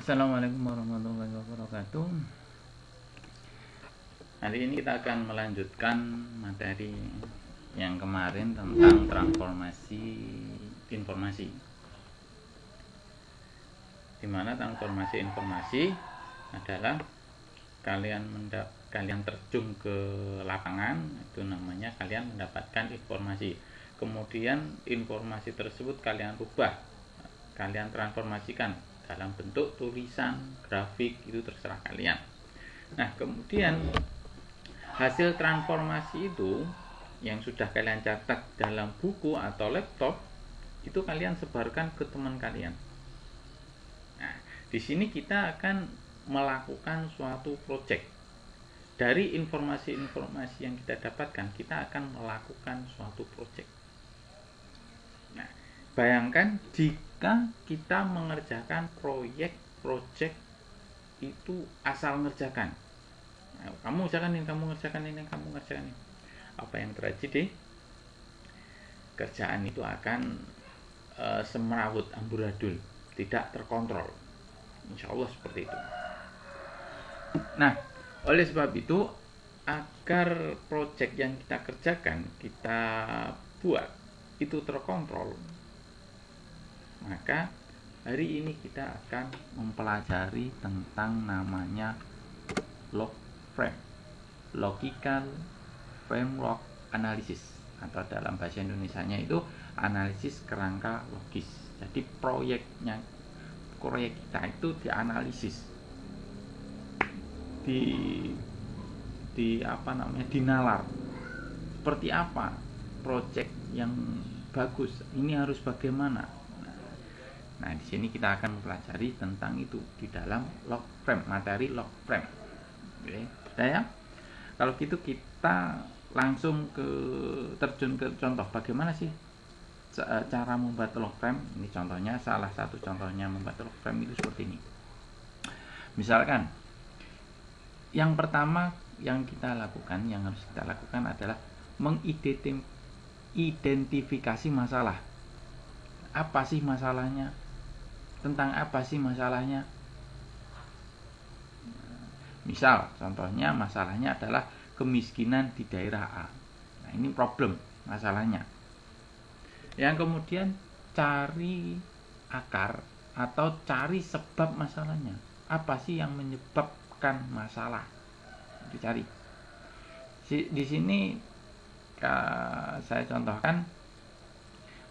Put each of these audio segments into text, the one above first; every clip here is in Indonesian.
Assalamualaikum warahmatullahi wabarakatuh. Hari ini kita akan melanjutkan materi yang kemarin tentang transformasi informasi. Dimana transformasi informasi adalah kalian terjun ke lapangan, itu namanya kalian mendapatkan informasi. Kemudian informasi tersebut kalian rubah, kalian transformasikan dalam bentuk tulisan, grafik, itu terserah kalian. Nah, kemudian hasil transformasi itu yang sudah kalian catat dalam buku atau laptop, itu kalian sebarkan ke teman kalian. Nah, di sini kita akan melakukan suatu project. Dari informasi-informasi yang kita dapatkan, kita akan melakukan suatu project. Nah, bayangkan jika kita mengerjakan project itu asal ngerjakan. Nah, kamu ngerjakan ini, kamu ngerjakan ini, kamu ngerjakan ini. Apa yang terjadi? Kerjaan itu akan semerawut, amburadul, tidak terkontrol. Insya Allah seperti itu. Nah, oleh sebab itu, agar project yang kita kerjakan, kita buat itu terkontrol, maka hari ini kita akan mempelajari tentang namanya log frame, logical framework analysis, atau dalam bahasa Indonesianya itu analisis kerangka logis. Jadi proyek kita itu dianalisis, dinalar. Seperti apa proyek yang bagus, ini harus bagaimana. Nah, di sini kita akan mempelajari tentang itu di dalam log frame, materi log frame. Oke, sudah ya? Kalau gitu kita langsung terjun ke contoh bagaimana sih cara membuat log frame. Ini contohnya, salah satu contohnya membuat log frame itu seperti ini. Misalkan yang pertama yang harus kita lakukan adalah mengidentifikasi masalah. Apa sih masalahnya? Tentang apa sih masalahnya? Misal, contohnya masalahnya adalah kemiskinan di daerah A. Nah, ini problem, masalahnya. Yang kemudian cari akar atau cari sebab masalahnya. Apa sih yang menyebabkan masalah? Dicari. Di sini saya contohkan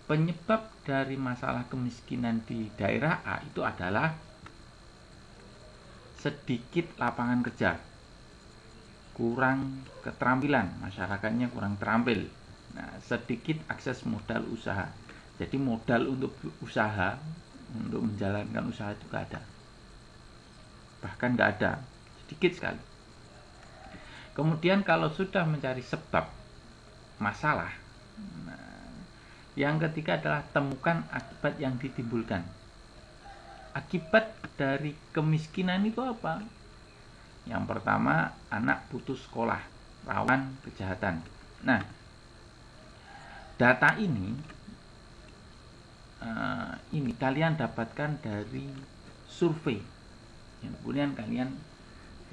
penyebab dari masalah kemiskinan di daerah A itu adalah sedikit lapangan kerja, kurang keterampilan, masyarakatnya kurang terampil. Nah, sedikit akses modal usaha. Jadi modal untuk usaha, untuk menjalankan usaha itu nggak ada, bahkan nggak ada, sedikit sekali. Kemudian kalau sudah mencari sebab masalah, yang ketiga adalah temukan akibat yang ditimbulkan. Akibat dari kemiskinan itu apa? Yang pertama, anak putus sekolah, rawan kejahatan. Nah, data ini kalian dapatkan dari survei. Kemudian kalian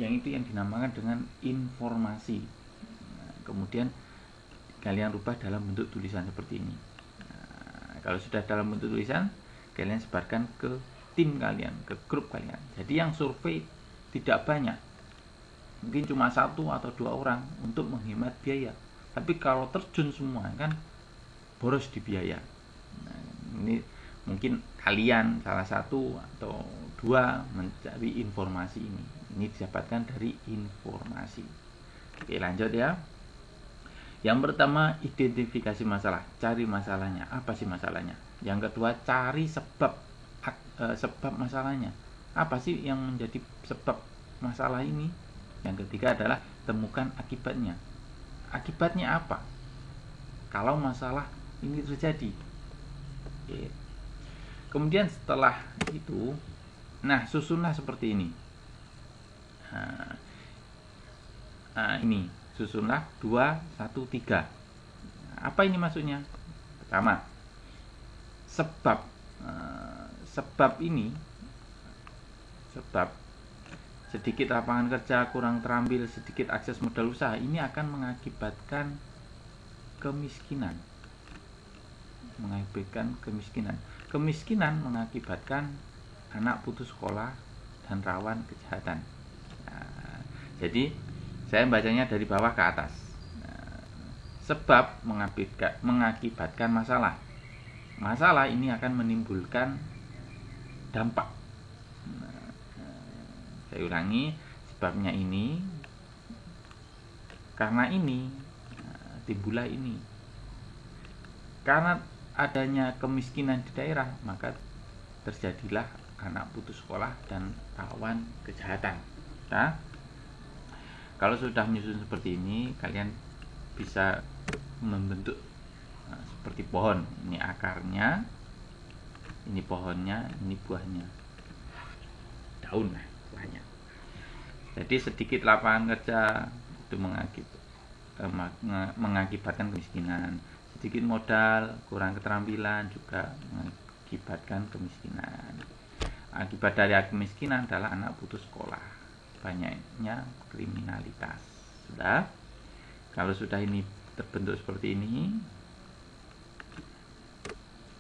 yang dinamakan dengan informasi. Nah, kemudian kalian rubah dalam bentuk tulisan seperti ini. Kalau sudah dalam bentuk tulisan, kalian sebarkan ke tim kalian, ke grup kalian. Jadi yang survei tidak banyak, mungkin cuma 1 atau 2 orang untuk menghemat biaya. Tapi kalau terjun semua kan boros di biaya. Nah, ini mungkin kalian salah 1 atau 2 mencari informasi ini. Ini didapatkan dari informasi. Oke, lanjut ya. Yang pertama, identifikasi masalah, cari masalahnya. Apa sih masalahnya? Yang kedua, cari sebab masalahnya. Apa sih yang menjadi sebab masalah ini? Yang ketiga adalah temukan akibatnya. Akibatnya apa kalau masalah ini terjadi? Oke. Kemudian setelah itu, nah, susunlah seperti ini. Ini susunlah 2, 1, 3. Apa ini maksudnya? Pertama, sebab ini Sebab sedikit lapangan kerja, kurang terampil, sedikit akses modal usaha, ini akan mengakibatkan kemiskinan. Kemiskinan mengakibatkan anak putus sekolah dan rawan kejahatan. Nah, jadi saya bacanya dari bawah ke atas. Nah, sebab mengakibatkan masalah. Masalah ini akan menimbulkan dampak. Saya ulangi, sebabnya ini, karena ini, timbullah ini. Karena adanya kemiskinan di daerah, maka terjadilah anak putus sekolah dan rawan kejahatan. Nah, kalau sudah menyusun seperti ini, kalian bisa membentuk seperti pohon. Ini akarnya, ini pohonnya, ini buahnya, daun lah buahnya. Jadi sedikit lapangan kerja itu mengakibatkan kemiskinan. Sedikit modal, kurang keterampilan juga mengakibatkan kemiskinan. Akibat dari kemiskinan adalah anak putus sekolah, banyaknya kriminalitas. Sudah? Kalau sudah ini terbentuk seperti ini,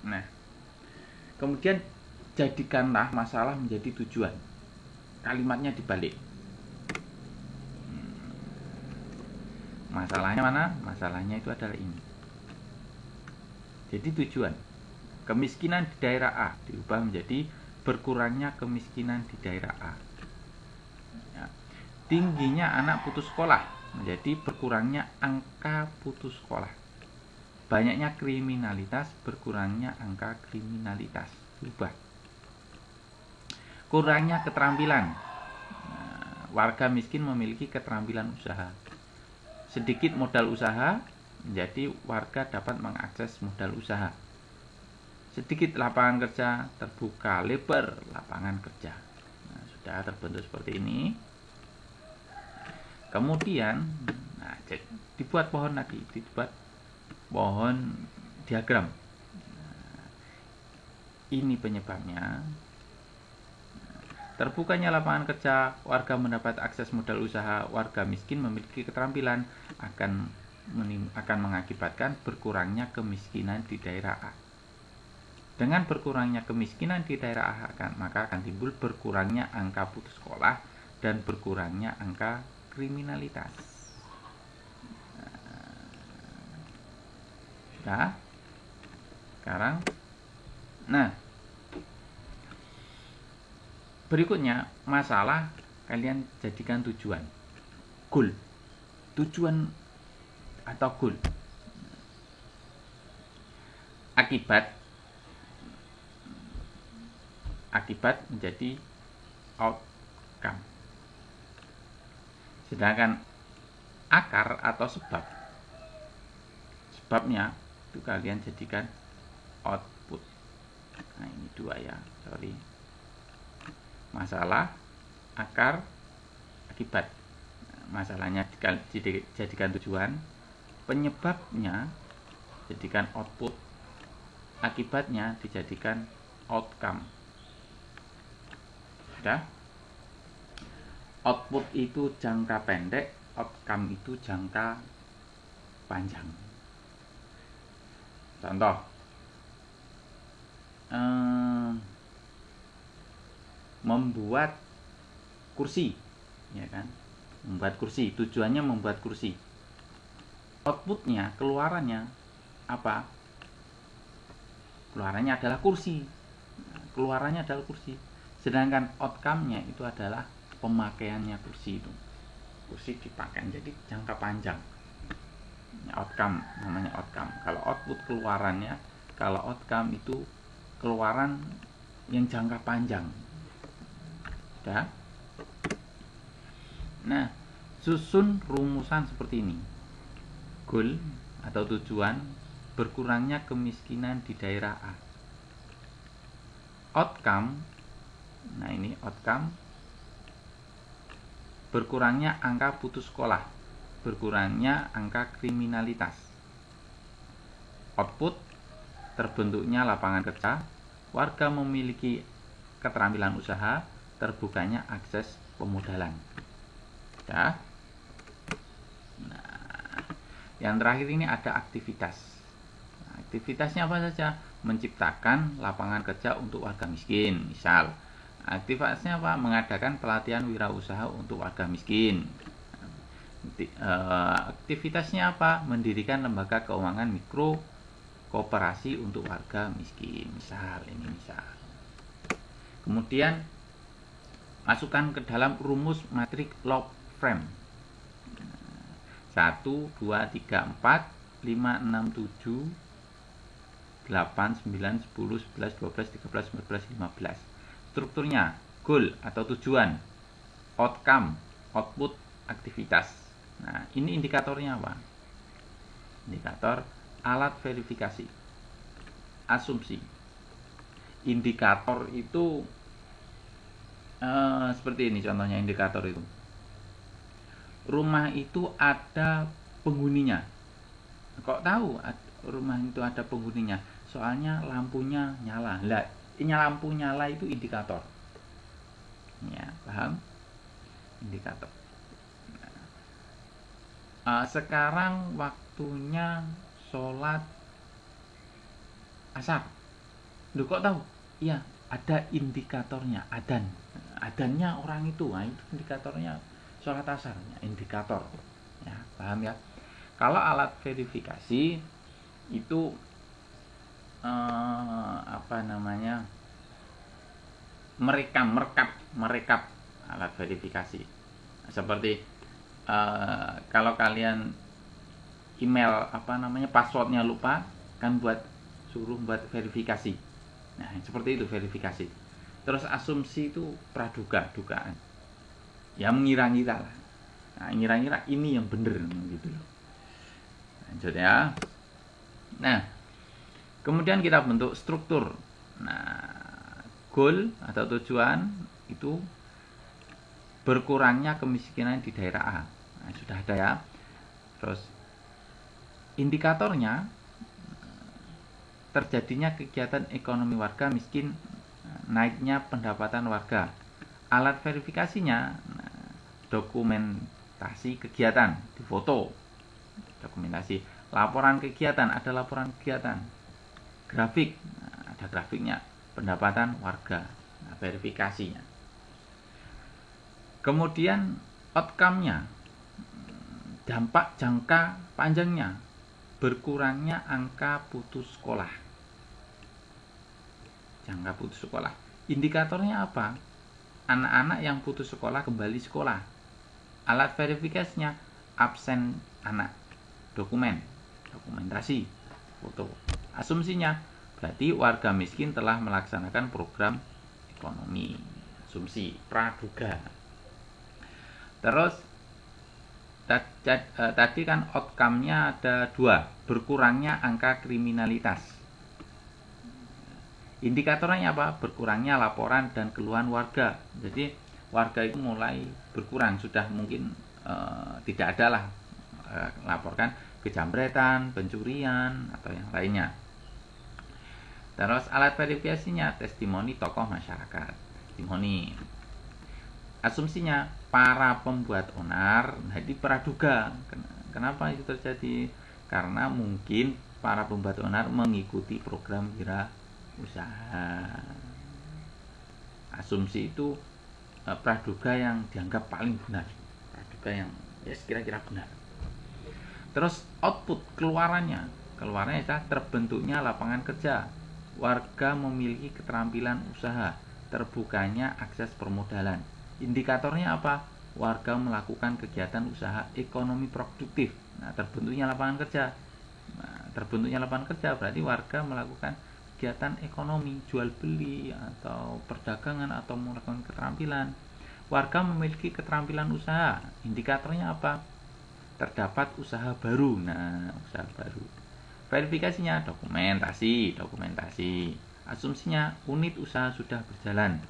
nah, kemudian jadikanlah masalah menjadi tujuan. Kalimatnya dibalik. Masalahnya mana? Masalahnya itu adalah ini. Jadi tujuan, kemiskinan di daerah A diubah menjadi berkurangnya kemiskinan di daerah A. Ya. Tingginya anak putus sekolah menjadi berkurangnya angka putus sekolah. Banyaknya kriminalitas, berkurangnya angka kriminalitas. Diubah. Kurangnya keterampilan. Nah, warga miskin memiliki keterampilan usaha. Sedikit modal usaha menjadi warga dapat mengakses modal usaha. Sedikit lapangan kerja, terbuka lebar lapangan kerja. Nah, sudah terbentuk seperti ini. Kemudian dibuat pohon lagi, dibuat pohon diagram. Nah, ini penyebabnya. Terbukanya lapangan kerja, warga mendapat akses modal usaha, warga miskin memiliki keterampilan, akan mengakibatkan berkurangnya kemiskinan di daerah A. Dengan berkurangnya kemiskinan di daerah A, maka akan timbul berkurangnya angka putus sekolah dan berkurangnya angka kriminalitas. Sudah? Sekarang, nah, berikutnya masalah kalian jadikan tujuan, goal, tujuan atau goal. Akibat menjadi outcome. Sedangkan akar atau sebabnya itu kalian jadikan output. Nah, ini dua ya, sorry. Masalah, akar, akibat. Masalahnya dijadikan tujuan, penyebabnya jadikan output, akibatnya dijadikan outcome. Sudah? Output itu jangka pendek, outcome itu jangka panjang. Contoh, membuat kursi, ya kan? Membuat kursi, tujuannya membuat kursi. Outputnya, keluarannya apa? Keluarannya adalah kursi. Keluarannya adalah kursi. Sedangkan outcome-nya itu adalah pemakaiannya kursi itu. Kursi dipakai jadi jangka panjang. Outcome namanya outcome. Kalau output keluarannya, kalau outcome itu keluaran yang jangka panjang. Sudah? Nah, susun rumusan seperti ini. Goal atau tujuan, berkurangnya kemiskinan di daerah A. Outcome, nah ini outcome, berkurangnya angka putus sekolah, berkurangnya angka kriminalitas. Output, terbentuknya lapangan kerja, warga memiliki keterampilan usaha, terbukanya akses pemodalan. Ya. Nah, yang terakhir ini ada aktivitas. Nah, aktivitasnya apa saja? Menciptakan lapangan kerja untuk warga miskin. Misal, aktivitasnya apa? Mengadakan pelatihan wirausaha untuk warga miskin. Aktivitasnya apa? Mendirikan lembaga keuangan mikro kooperasi untuk warga miskin. Misal, ini misal. Kemudian masukkan ke dalam rumus matrik log frame. 1, 2, 3, 4, 5, 6, 7, 8, 9, 10, 11, 12, 13, 14, 15. Strukturnya, goal atau tujuan, outcome, output, aktivitas. Nah, ini indikatornya apa? Indikator alat verifikasi, asumsi. Indikator itu seperti ini contohnya. Indikator itu, rumah itu ada penghuninya. Kok tahu rumah itu ada penghuninya? Soalnya lampunya nyala. Lah, ini lampu nyala itu indikator. Ya, paham? Indikator. Sekarang waktunya sholat asar. Loh, kok tahu? Iya, ada indikatornya, adannya orang itu. Nah, itu indikatornya sholat asar, indikator. Ya, paham ya? Kalau alat verifikasi itu merekap alat verifikasi. Seperti kalau kalian email passwordnya lupa, kan suruh buat verifikasi. Nah, seperti itu verifikasi. Terus asumsi itu praduga, dugaan. Ya, mengira-ngira lah. Nah, ngira-ngira ini yang benar gitu loh. Lanjut ya. Nah, kemudian kita bentuk struktur. Nah, goal atau tujuan itu berkurangnya kemiskinan di daerah A. Nah, sudah ada ya. Terus indikatornya terjadinya kegiatan ekonomi warga miskin, naiknya pendapatan warga. Alat verifikasinya dokumentasi kegiatan, difoto, dokumentasi. Laporan kegiatan, ada laporan kegiatan. Grafik, ada grafiknya. Pendapatan warga, verifikasinya. Kemudian outcome-nya, dampak jangka panjangnya, berkurangnya angka putus sekolah. Jangka putus sekolah. Indikatornya apa? Anak-anak yang putus sekolah kembali sekolah. Alat verifikasinya absen anak. Dokumentasi, foto. Asumsinya berarti warga miskin telah melaksanakan program ekonomi. Asumsi, praduga. Terus tadi kan outcome-nya ada 2, berkurangnya angka kriminalitas. Indikatornya apa? Berkurangnya laporan dan keluhan warga. Jadi warga itu mulai berkurang, sudah mungkin tidak ada lah laporkan kejamretan, pencurian atau yang lainnya. Terus alat verifikasinya testimoni tokoh masyarakat. Testimoni. Asumsinya para pembuat onar, jadi praduga. Kenapa itu terjadi? Karena mungkin para pembuat onar mengikuti program wirausaha. Asumsi itu praduga yang dianggap paling benar, praduga yang kira-kira benar. Terus output, keluarannya adalah terbentuknya lapangan kerja, warga memiliki keterampilan usaha, terbukanya akses permodalan. Indikatornya apa? Warga melakukan kegiatan usaha ekonomi produktif. Nah, terbentuknya lapangan kerja. Berarti warga melakukan kegiatan ekonomi, jual beli atau perdagangan atau melakukan keterampilan. Warga memiliki keterampilan usaha. Indikatornya apa? Terdapat usaha baru. Nah, usaha baru. Verifikasinya dokumentasi. Asumsinya unit usaha sudah berjalan.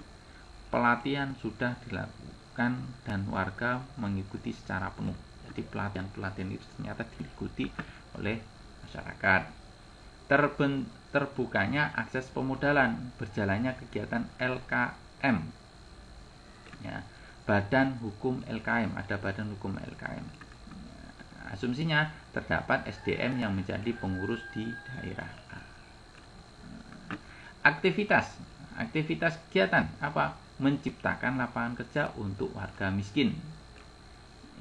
Pelatihan sudah dilakukan dan warga mengikuti secara penuh. Jadi pelatihan itu ternyata diikuti oleh masyarakat. Terbukanya akses pemodalan, berjalannya kegiatan LKM. Ya, badan hukum LKM, ada badan hukum LKM. Asumsinya terdapat SDM yang menjadi pengurus di daerah. Aktivitas kegiatan apa? Menciptakan lapangan kerja untuk warga miskin.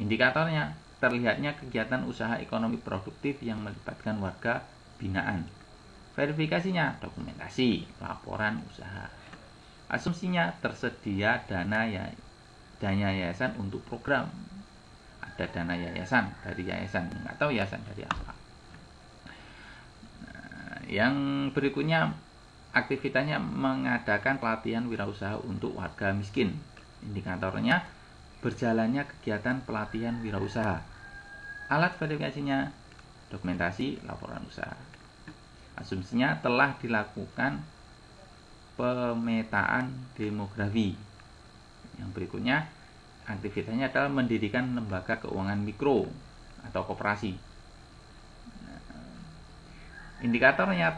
Indikatornya terlihatnya kegiatan usaha ekonomi produktif yang melibatkan warga binaan. Verifikasinya dokumentasi, laporan usaha. Asumsinya tersedia dana yayasan untuk program. Ada dana yayasan dari yayasan, nggak tahu yayasan dari apa. Nah, yang berikutnya aktivitasnya mengadakan pelatihan wirausaha untuk warga miskin. Indikatornya berjalannya kegiatan pelatihan wirausaha. Alat verifikasinya dokumentasi, laporan usaha. Asumsinya telah dilakukan pemetaan demografi. Yang berikutnya aktivitasnya adalah mendirikan lembaga keuangan mikro atau koperasi. Indikatornya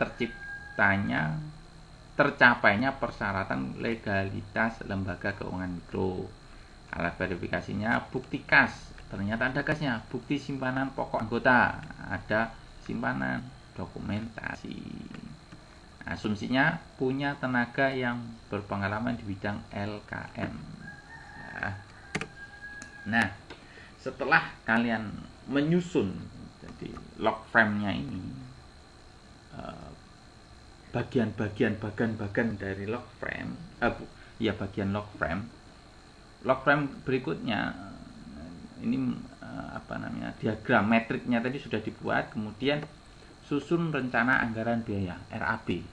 tercapainya persyaratan legalitas lembaga keuangan mikro. Alat verifikasinya bukti kas, ternyata ada kasnya, bukti simpanan pokok anggota, ada simpanan, dokumentasi. Asumsinya punya tenaga yang berpengalaman di bidang LKM. Nah, setelah kalian menyusun jadi log frame-nya ini, bagian dari log frame, bagian log frame. Log frame berikutnya ini diagram metriknya tadi sudah dibuat, kemudian susun rencana anggaran biaya RAB.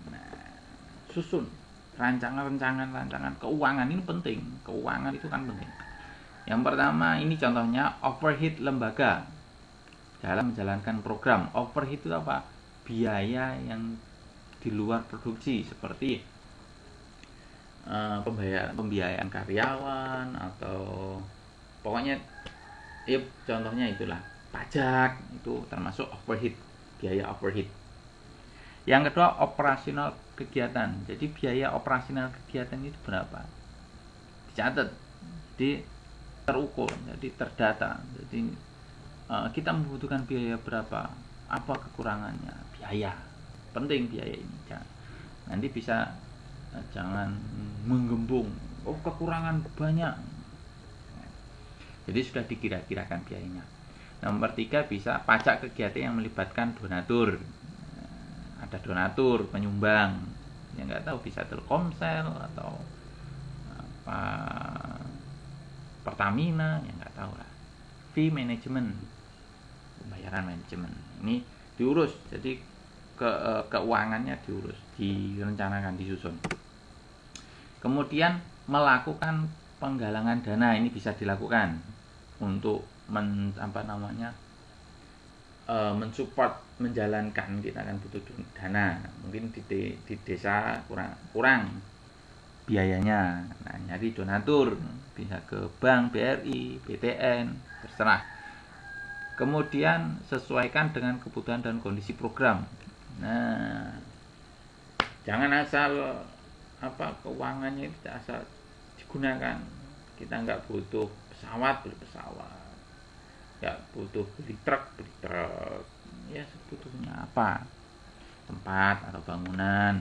Nah, susun rancangan keuangan ini penting. Keuangan itu kan penting. Yang pertama ini contohnya overhead lembaga dalam menjalankan program. Overhead itu apa? Biaya yang di luar produksi seperti pembiayaan karyawan atau pokoknya contohnya itulah pajak, itu termasuk overhead, biaya overhead. Yang kedua operasional kegiatan. Jadi biaya operasional kegiatan itu berapa? Dicatat, jadi terukur, jadi terdata. Jadi kita membutuhkan biaya berapa? Apa kekurangannya? Biaya. Penting biaya ini. Nanti bisa jangan menggembung. Oh, kekurangan banyak. Jadi sudah dikira-kirakan biayanya. Nomor 3 bisa pajak kegiatan yang melibatkan donatur. Ada donatur, penyumbang. Yang nggak tahu bisa Telkomsel atau apa Pertamina, yang nggak tahu lah. Fee management, pembayaran manajemen. Ini diurus. Jadi keuangannya diurus, direncanakan, disusun. Kemudian melakukan penggalangan dana, ini bisa dilakukan untuk mensupport, menjalankan. Kita akan butuh dana, mungkin di desa kurang biayanya, nah nyari donatur, bisa ke bank, BRI, BTN, terserah. Kemudian sesuaikan dengan kebutuhan dan kondisi program. Nah, jangan asal keuangannya itu asal digunakan. Kita nggak butuh pesawat, beli pesawat. Nggak butuh beli truk. Ya sebetulnya apa? Tempat atau bangunan,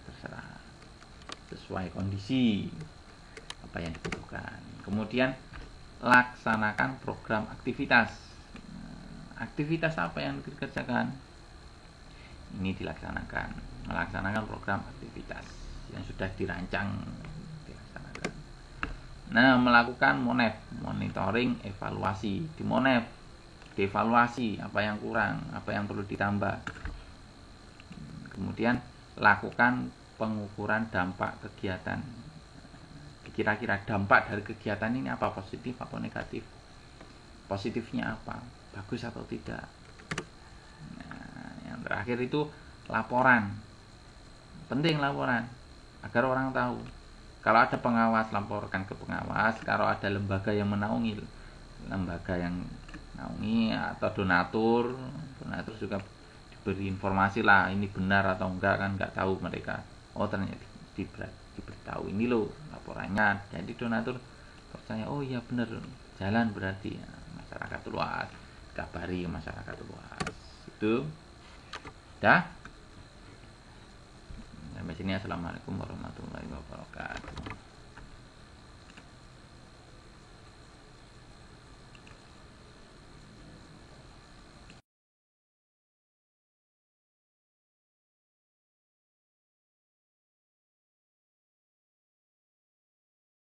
terserah. Sesuai kondisi apa yang dibutuhkan. Kemudian laksanakan program aktivitas. Aktivitas apa yang dikerjakan? Ini melaksanakan program aktivitas yang sudah dilaksanakan. Nah, melakukan monitoring, evaluasi. Di monef, dievaluasi apa yang kurang, apa yang perlu ditambah. Kemudian lakukan pengukuran dampak kegiatan. Kira-kira dampak dari kegiatan ini apa, positif atau negatif? Positifnya apa? Bagus atau tidak? Terakhir itu laporan. Penting laporan agar orang tahu. Kalau ada pengawas, laporkan ke pengawas. Kalau ada lembaga yang menaungi atau donatur juga diberi informasi lah, ini benar atau enggak, kan nggak tahu mereka. Oh, ternyata diberitahu ini loh laporannya, jadi donatur percaya, oh iya bener jalan berarti ya, masyarakat luas kabari masyarakat luas. Itu dah sampai sini. Assalamualaikum warahmatullahi wabarakatuh.